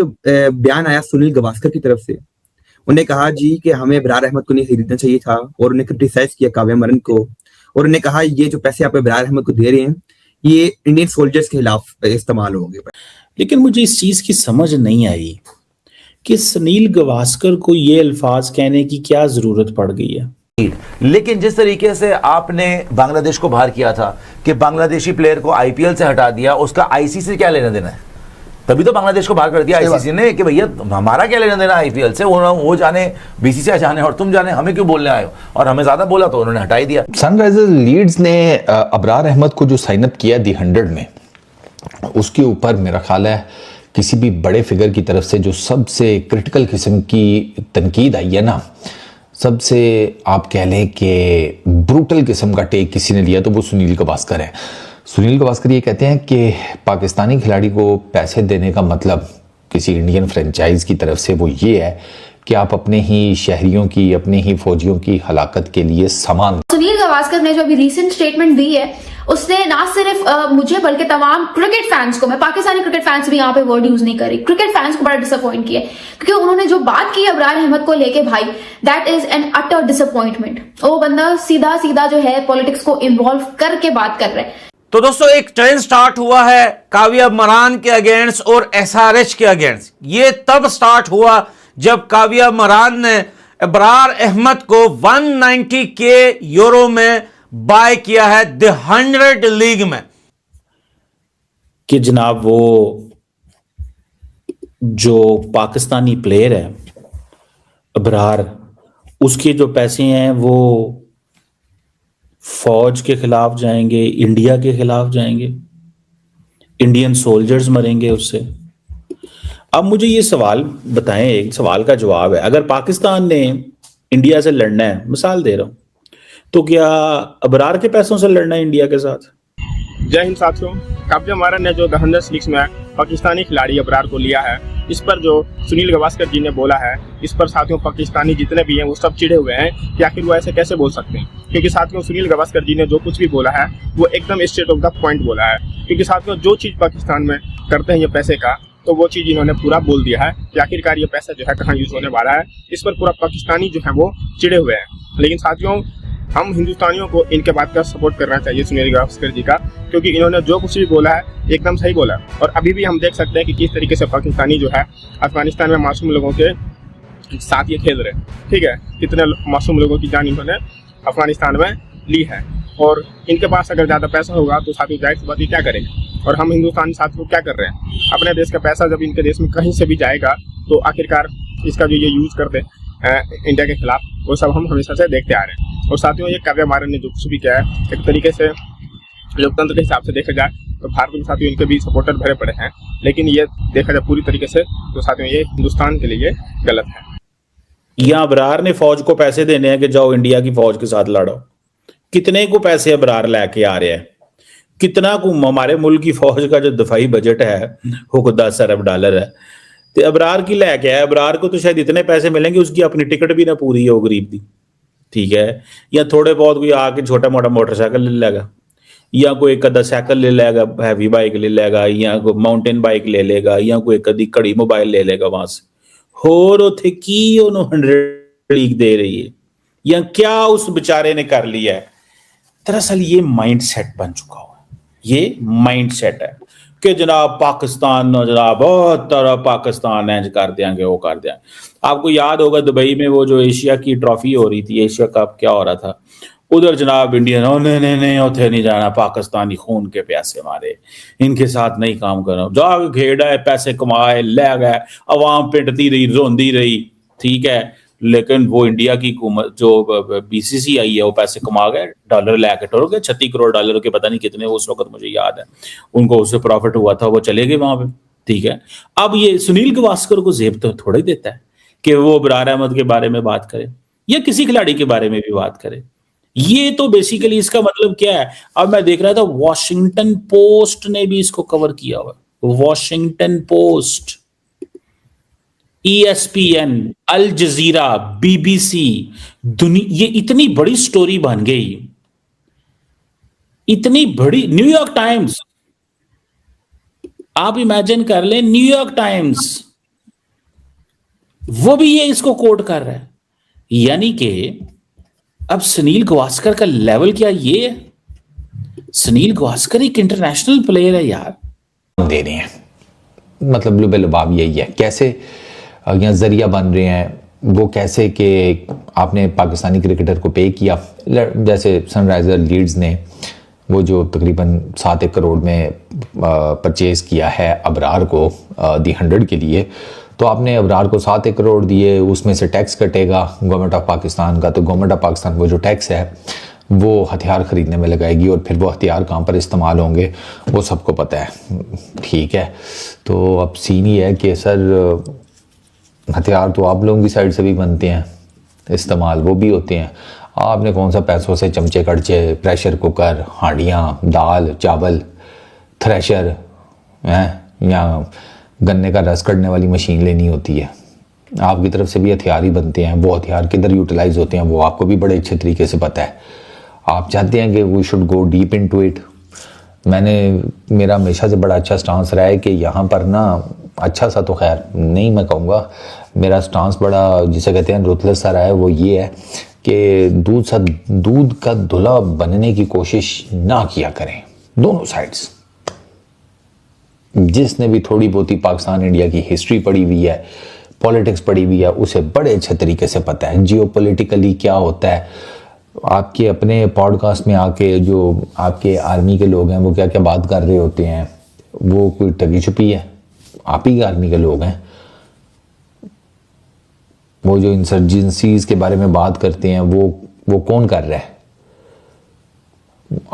बयान आया सुनील गावस्कर की तरफ से। उन्हें कहा जी कि हमें इब्रार अहमद को नहीं खरीदना चाहिए था, और उन्हें क्रिटिसाइज किया काव्या मरन को, और उन्हें कहा ये जो पैसे आप इब्रार अहमद को दे रहे हैं ये इंडियन सोल्जर्स के खिलाफ इस्तेमाल होंगे। लेकिन मुझे इस चीज की समझ नहीं आई कि सुनील गावस्कर को ये अल्फाज कहने की क्या जरूरत पड़ गई है। लेकिन जिस तरीके से आपने बांग्लादेश को बाहर किया था कि बांग्लादेशी प्लेयर को आईपीएल से हटा दिया, उसका आईसीसी से क्या लेना देना है? तभी तो बांग्लादेश को बाहर कर दिया आईसीसी ने कि भैया हमारा क्या लेना देना आईपीएल से, वो जाने, बीसीसीआई जाने और तुम जाने, हमें क्यों बोलने आए हो? और हमें ज्यादा बोला तो उन्होंने हटा ही दिया। सनराइजर्स लीड्स ने अबरार अहमद को जो साइन अप किया दी 100 में, उसके ऊपर मेरा ख्याल है किसी भी बड़े फिगर की तरफ से जो सबसे क्रिटिकल किस्म की तनकीद आई है ना, सबसे आप कह लें कि ब्रूटल किस्म का टेक किसी ने लिया तो वो सुनील गावस्कर है। सुनील गावस्कर ये कहते हैं कि पाकिस्तानी खिलाड़ी को पैसे देने का मतलब किसी इंडियन फ्रेंचाइज की तरफ से वो ये है कि आप अपने ही शहरियों की, अपने ही फौजियों की हलाकत के लिए सामान। सुनील गावस्कर ने जो अभी रिसेंट स्टेटमेंट दी है, उसने ना सिर्फ मुझे बल्कि तमाम क्रिकेट फैंस को, मैं पाकिस्तानी क्रिकेट फैंस भी यहाँ पे वर्ड यूज नहीं करी, क्रिकेट फैंस को बड़ा डिसअपॉइंट किया, क्योंकि उन्होंने जो बात की अबरार अहमद को लेके, भाई that is an utter disappointment. वो बंदा सीधा सीधा जो है पॉलिटिक्स को इन्वॉल्व करके बात कर रहे हैं। तो दोस्तों एक ट्रेंड स्टार्ट हुआ है काव्या मरान के अगेंस्ट और एसआरएच के अगेंस्ट। ये तब स्टार्ट हुआ जब काव्या मरान ने इब्रार अहमद को 190K यूरो में बाय किया है द 100 लीग में। कि जनाब वो जो पाकिस्तानी प्लेयर है इब्रार, उसके जो पैसे हैं वो फौज के खिलाफ जाएंगे, इंडिया के खिलाफ जाएंगे, इंडियन सोल्जर्स मरेंगे उससे। अब मुझे ये सवाल बताएं, एक सवाल का जवाब है, अगर पाकिस्तान ने इंडिया से लड़ना है, मिसाल दे रहा हूं, तो क्या अबरार के पैसों से लड़ना है इंडिया के साथ? जय हिंद साथियों। काव्या मरन ने जो द 100 लीग्स में पाकिस्तानी खिलाड़ी अबरार को लिया है, इस पर जो सुनील गावस्कर जी ने बोला है, इस पर साथियों पाकिस्तानी जितने भी हैं वो सब चिढ़े हुए हैं कि आखिर वो ऐसे कैसे बोल सकते हैं। क्योंकि साथियों सुनील गावस्कर जी ने जो कुछ भी बोला है वो एकदम स्ट्रेट ऑफ द पॉइंट बोला है। क्योंकि साथियों जो चीज़ पाकिस्तान में करते हैं ये पैसे का, तो वो चीज़ इन्होंने पूरा बोल दिया है कि आखिरकार ये पैसा जो है कहाँ यूज होने वाला है। इस पर पूरा पाकिस्तानी जो है वो चिढ़े हुए हैं। लेकिन साथियों हम हिंदुस्तानियों को इनके बात का सपोर्ट करना चाहिए सुनील गावस्कर जी का, क्योंकि इन्होंने जो कुछ भी बोला है एकदम सही बोला है। और अभी भी हम देख सकते हैं कि किस तरीके से पाकिस्तानी जो है अफगानिस्तान में मासूम लोगों के साथ ये खेल रहे हैं। ठीक है, कितने मासूम लोगों की जान इन्होंने अफगानिस्तान में ली है। और इनके पास अगर ज़्यादा पैसा होगा तो साथियों जाहिर सी बात ये क्या करेंगे। और हम हिंदुस्तानी साथियों क्या कर रहे हैं, अपने देश का पैसा जब इनके देश में कहीं से भी जाएगा तो आखिरकार इसका जो ये यूज़ करते इंडिया के खिलाफ, वो सब हम हमेशा से देखते आ रहे हैं। और साथियों ये काव्या मरन ने जो कुछ भी किया है, एक तरीके से लोकतंत्र के हिसाब से देखा जाए तो भारत में साथियों इनके भी सपोर्टर भरे पड़े हैं, लेकिन ये देखा जाए पूरी तरीके से तो साथियों ये हिंदुस्तान के लिए गलत है। या अबरार ने फौज को पैसे देने हैं कि जाओ इंडिया की फौज के साथ लड़ो। कितने को पैसे अबरार लेके आ रहे हैं? कितना को हमारे मुल्क की फौज का जो दफाई बजट है वो 10 अरब डॉलर है, तो अबरार की लेके आया। अबरार को तो शायद इतने पैसे मिलेंगे उसकी अपनी टिकट भी ना पूरी हो गरीब दी, ठीक है, या थोड़े बहुत कोई आके छोटा मोटा मोटरसाइकिल ले लेगा, या कोई एक अद्धा साइकिल ले लेगा, हैवी बाइक ले लेगा, या कोई माउंटेन बाइक ले लेगा, या कोई एक अद्धी कड़ी मोबाइल ले लेगा वहां से। होर उथे की उन्होंने 100 लीग दे रही है, या क्या उस बेचारे ने कर लिया है? दरअसल ये माइंड सेट बन चुका हुआ है, ये माइंड सेट है कि जनाब पाकिस्तान, जनाब तरह पाकिस्तान इंज कर देंगे, वो कर देंगे। आपको याद होगा दुबई में वो जो एशिया की ट्रॉफी हो रही थी, एशिया कप क्या हो रहा था, उधर जनाब इंडियन नहीं उथे नहीं जाना, पाकिस्तानी खून के प्यासे मारे, इनके साथ नहीं काम करना, जाग खेड़ा है, पैसे कमाए, ले गए, अवाम पिटती रही, रोंदी रही, ठीक है। लेकिन वो इंडिया की हुकूमत जो बीसीसीआई है वो पैसे कमा गए, डॉलर लेके टुर गए, 36 करोड़ डॉलर के पता नहीं कितने उस वक्त मुझे याद है, उनको उससे प्रॉफिट हुआ था, वो चले गए वहां पे, ठीक है। अब ये सुनील गावस्कर को जेब तो थोड़ा ही देता है कि वो इब्रार अहमद के बारे में बात करे या किसी खिलाड़ी के बारे में भी बात करे। ये तो बेसिकली इसका मतलब क्या है? अब मैं देख रहा था वॉशिंगटन पोस्ट ने भी इसको कवर किया हुआ, वॉशिंगटन पोस्ट, ESPN, अल जजीरा, BBC, ये इतनी बड़ी स्टोरी बन गई, इतनी बड़ी। न्यूयॉर्क टाइम्स, आप इमेजिन कर लें, न्यूयॉर्क टाइम्स वो भी ये इसको कोट कर रहा है। यानी कि अब सुनील गावस्कर का लेवल क्या ये है? सुनील गावस्कर एक इंटरनेशनल प्लेयर है यार। दे रहे हैं, मतलब लुबे-लुबाब यही है। कैसे यहाँ जरिया बन रहे हैं वो, कैसे कि आपने पाकिस्तानी क्रिकेटर को पे किया, जैसे सनराइजर लीड्स ने वो जो तकरीबन 7 करोड़ में परचेज़ किया है अबरार को दी 100 के लिए, तो आपने अबरार को 7 करोड़ दिए, उसमें से टैक्स कटेगा गवर्नमेंट ऑफ पाकिस्तान का, तो गवर्नमेंट ऑफ पाकिस्तान वो जो टैक्स है वो हथियार ख़रीदने में लगाएगी, और फिर वो हथियार कहाँ पर इस्तेमाल होंगे वो सबको पता है। ठीक है, तो अब सीन ही है कि सर हथियार तो आप लोगों की साइड से भी बनते हैं, इस्तेमाल वो भी होते हैं। आपने कौन सा पैसों से चमचे कड़चे, प्रेशर कुकर, हांडियाँ, दाल चावल, थ्रेशर हैं या गन्ने का रस कढ़ने वाली मशीन लेनी होती है। आपकी तरफ से भी हथियार ही बनते हैं, वो हथियार किधर यूटिलाइज होते हैं वो आपको भी बड़े अच्छे तरीके से पता है। आप चाहते हैं कि we should go deep into it. मेरा हमेशा से बड़ा अच्छा स्टांस रहा है कि यहाँ पर ना, अच्छा सा तो खैर नहीं मैं कहूँगा, मेरा स्टांस बड़ा जिसे कहते हैं रुतलेस सा रहा है, वो ये है कि दूध का धुला बनने की कोशिश ना किया करें दोनों साइड्स। जिसने भी थोड़ी बहुती पाकिस्तान इंडिया की हिस्ट्री पढ़ी हुई है, पॉलिटिक्स पढ़ी हुई है, उसे बड़े अच्छे तरीके से पता है जियोपॉलिटिकली क्या होता है। आपके अपने पॉडकास्ट में आके जो आपके आर्मी के लोग हैं वो क्या क्या बात कर रहे होते हैं, वो कोई ठगी छुपी है? आप ही आर्मी के लोग हैं। वो जो इंसर्जेंसीज के बारे में बात करते हैं वो कौन कर रहा है?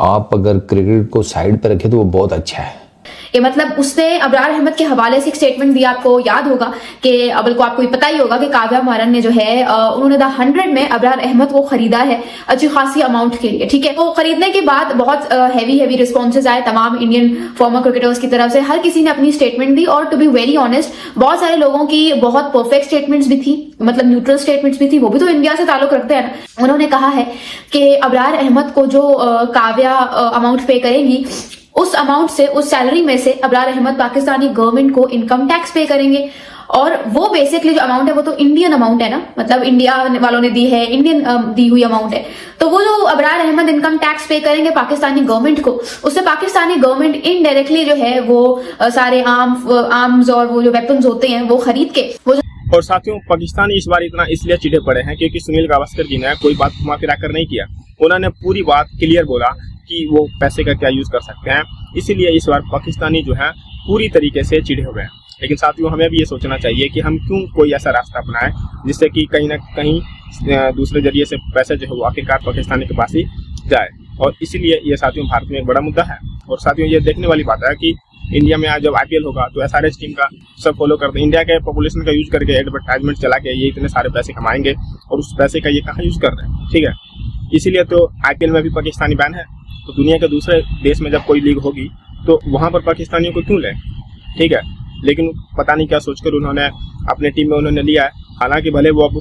आप अगर क्रिकेट को साइड पर रखें तो वो बहुत अच्छा है। कि मतलब उसने अबरार अहमद के हवाले से एक स्टेटमेंट दिया, आपको याद होगा कि अबल को आपको पता ही होगा कि काव्या मारन ने जो है उन्होंने द 100 में अबरार अहमद को खरीदा है अच्छी खासी अमाउंट के लिए। ठीक है, तो खरीदने के बाद बहुत हैवी रिस्पॉन्सेज आए तमाम इंडियन फॉर्मर क्रिकेटर्स की तरफ से। हर किसी ने अपनी स्टेटमेंट दी और टू बी वेरी ऑनेस्ट बहुत सारे लोगों की बहुत परफेक्ट स्टेटमेंट्स भी थी, मतलब न्यूट्रल स्टेटमेंट्स भी थी, वो भी तो इंडिया से ताल्लुक रखते हैं ना। उन्होंने कहा है कि अबरार अहमद को जो काव्या अमाउंट पे करेंगी उस अमाउंट से, उस सैलरी में से अबरार अहमद पाकिस्तानी गवर्नमेंट को इनकम टैक्स पे करेंगे, और वो बेसिकली जो अमाउंट है वो तो इंडियन अमाउंट है ना, मतलब इंडिया वालों ने दी है, इंडियन दी हुई अमाउंट है। तो वो जो अबरार अहमद इनकम टैक्स पे करेंगे पाकिस्तानी गवर्नमेंट को, उससे पाकिस्तानी गवर्नमेंट इनडायरेक्टली जो है वो सारे आर्म्स और वो जो वेपन्स होते हैं वो खरीद के वो। और साथियों, पाकिस्तानी इस बार इतना इसलिए चिढ़े पड़े हैं क्योंकि सुनील गावस्कर जी ने कोई बात घुमा फिरा कर नहीं किया। उन्होंने पूरी बात क्लियर बोला कि वो पैसे का क्या यूज कर सकते हैं, इसीलिए इस बार पाकिस्तानी जो है पूरी तरीके से चिढ़े हुए हैं। लेकिन साथियों, हमें भी ये सोचना चाहिए कि हम क्यों कोई ऐसा रास्ता अपनाएं जिससे कि कहीं ना कहीं दूसरे जरिए से पैसे जो है वो आखिरकार पाकिस्तानी के पास ही जाए। और इसीलिए ये साथियों भारत में एक बड़ा मुद्दा है। और साथियों, ये देखने वाली बात है कि इंडिया में आज जब IPL होगा तो SRH टीम का सब फॉलो करते हैं, इंडिया के पॉपुलेशन का यूज करके एडवर्टाइजमेंट चला के ये इतने सारे पैसे कमाएंगे, और उस पैसे का ये कहाँ यूज कर रहे हैं। ठीक है, इसीलिए तो IPL में भी पाकिस्तानी बैन है। तो दुनिया के दूसरे देश में जब कोई लीग होगी तो वहां पर पाकिस्तानियों को क्यों लें? ठीक है, लेकिन पता नहीं क्या सोचकर उन्होंने अपने टीम में उन्होंने लिया है। हालांकि भले वो अब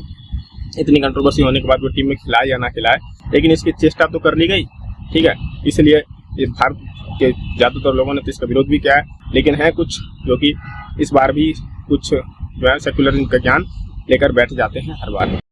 इतनी कंट्रोवर्सी होने के बाद वो टीम में खिलाए या ना खिलाए, लेकिन इसकी चेष्टा तो कर ली गई। ठीक है, इसलिए इस भारत के ज्यादातर लोगों ने तो इसका विरोध भी किया है, लेकिन है कुछ जो कि इस बार भी कुछ जो है सेकुलरिज्म का ज्ञान लेकर बैठ जाते हैं हर बार।